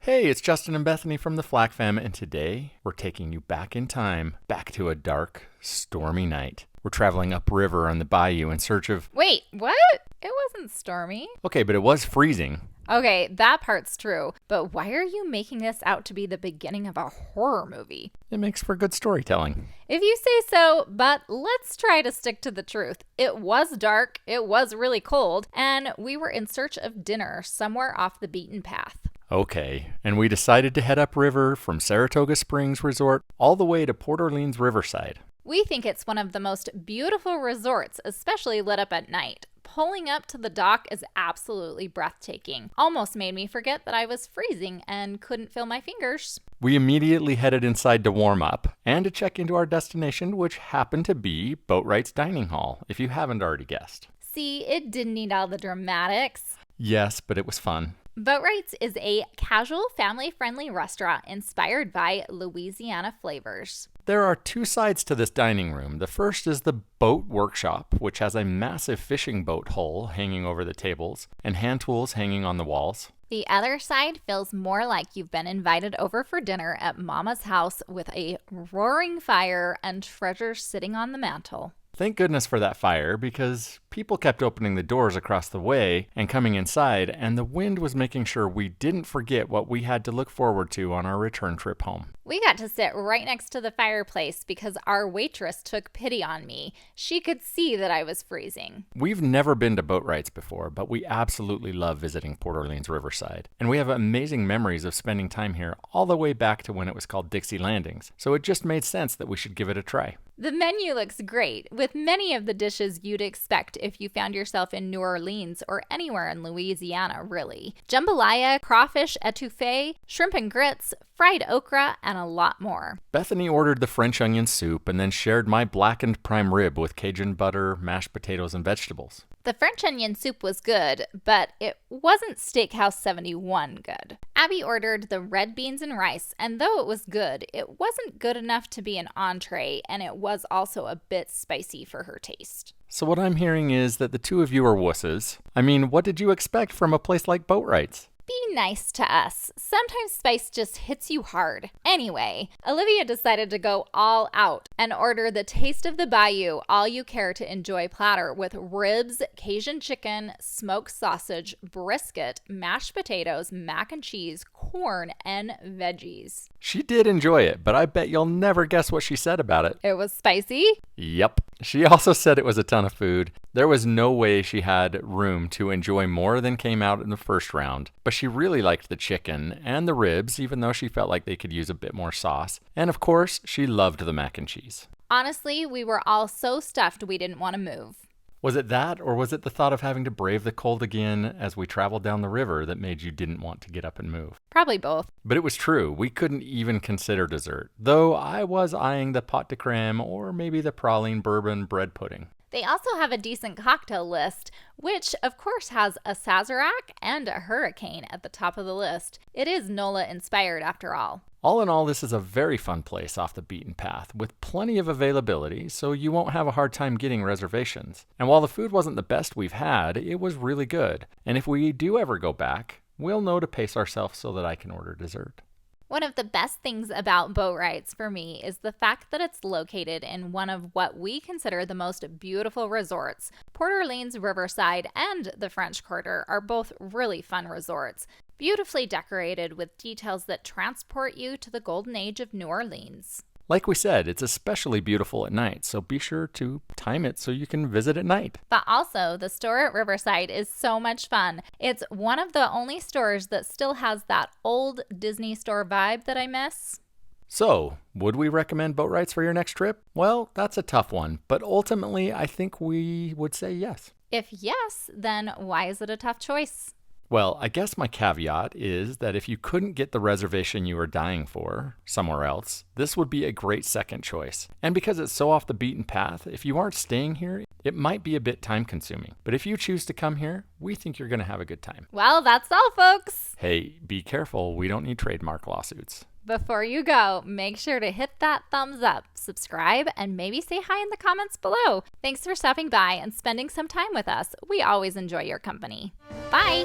Hey, it's Justin and Bethany from the Flackfam, and today we're taking you back in time, back to a dark, stormy night. We're traveling upriver on the bayou in search of... Wait, what? It wasn't stormy. Okay, but it was freezing. Okay, that part's true. But why are you making this out to be the beginning of a horror movie? It makes for good storytelling. If you say so, but let's try to stick to the truth. It was dark, it was really cold, and we were in search of dinner somewhere off the beaten path. Okay, and we decided to head upriver from Saratoga Springs Resort all the way to Port Orleans Riverside. We think it's one of the most beautiful resorts, especially lit up at night. Pulling up to the dock is absolutely breathtaking. Almost made me forget that I was freezing and couldn't feel my fingers. We immediately headed inside to warm up and to check into our destination, which happened to be Boatwright's Dining Hall, if you haven't already guessed. See, it didn't need all the dramatics. Yes, but it was fun. Boatwrights is a casual, family-friendly restaurant inspired by Louisiana flavors. There are two sides to this dining room. The first is the boat workshop, which has a massive fishing boat hull hanging over the tables and hand tools hanging on the walls. The other side feels more like you've been invited over for dinner at Mama's house with a roaring fire and treasures sitting on the mantel. Thank goodness for that fire, because people kept opening the doors across the way and coming inside, and the wind was making sure we didn't forget what we had to look forward to on our return trip home. We got to sit right next to the fireplace because our waitress took pity on me. She could see that I was freezing. We've never been to Boatwrights before, but we absolutely love visiting Port Orleans Riverside, and we have amazing memories of spending time here all the way back to when it was called Dixie Landings, so it just made sense that we should give it a try. The menu looks great, with many of the dishes you'd expect if you found yourself in New Orleans or anywhere in Louisiana, really. Jambalaya, crawfish etouffee, shrimp and grits, fried okra, and a lot more. Bethany ordered the French onion soup and then shared my blackened prime rib with Cajun butter, mashed potatoes, and vegetables. The French onion soup was good, but it wasn't Steakhouse 71 good. Abby ordered the red beans and rice, and though it was good, it wasn't good enough to be an entree, and it was also a bit spicy for her taste. So what I'm hearing is that the two of you are wusses. I mean, what did you expect from a place like Boatwrights? Be nice to us. Sometimes spice just hits you hard. Anyway, Olivia decided to go all out and order the Taste of the Bayou all you care to enjoy platter with ribs, Cajun chicken, smoked sausage, brisket, mashed potatoes, mac and cheese, corn, and veggies. She did enjoy it, but I bet you'll never guess what she said about it. It was spicy? Yep. She also said it was a ton of food. There was no way she had room to enjoy more than came out in the first round, but she really liked the chicken and the ribs, even though she felt like they could use a bit more sauce. And of course, she loved the mac and cheese. Honestly, we were all so stuffed we didn't want to move. Was it that, or was it the thought of having to brave the cold again as we traveled down the river that made you didn't want to get up and move? Probably both. But it was true. We couldn't even consider dessert, though I was eyeing the pot de creme or maybe the praline bourbon bread pudding. They also have a decent cocktail list, which of course has a Sazerac and a Hurricane at the top of the list. It is NOLA inspired after all. All in all, this is a very fun place off the beaten path with plenty of availability, so you won't have a hard time getting reservations. And while the food wasn't the best we've had, it was really good. And if we do ever go back, we'll know to pace ourselves so that I can order dessert. One of the best things about Boatwrights for me is the fact that it's located in one of what we consider the most beautiful resorts. Port Orleans Riverside and the French Quarter are both really fun resorts, beautifully decorated with details that transport you to the golden age of New Orleans. Like we said, it's especially beautiful at night, so be sure to time it so you can visit at night. But also, the store at Riverside is so much fun. It's one of the only stores that still has that old Disney store vibe that I miss. So, would we recommend Boatwrights for your next trip? Well, that's a tough one, but ultimately, I think we would say yes. If yes, then why is it a tough choice? Well, I guess my caveat is that if you couldn't get the reservation you were dying for somewhere else, this would be a great second choice. And because it's so off the beaten path, if you aren't staying here, it might be a bit time consuming. But if you choose to come here, we think you're going to have a good time. Well, that's all, folks. Hey, be careful. We don't need trademark lawsuits. Before you go, make sure to hit that thumbs up, subscribe, and maybe say hi in the comments below. Thanks for stopping by and spending some time with us. We always enjoy your company. Bye!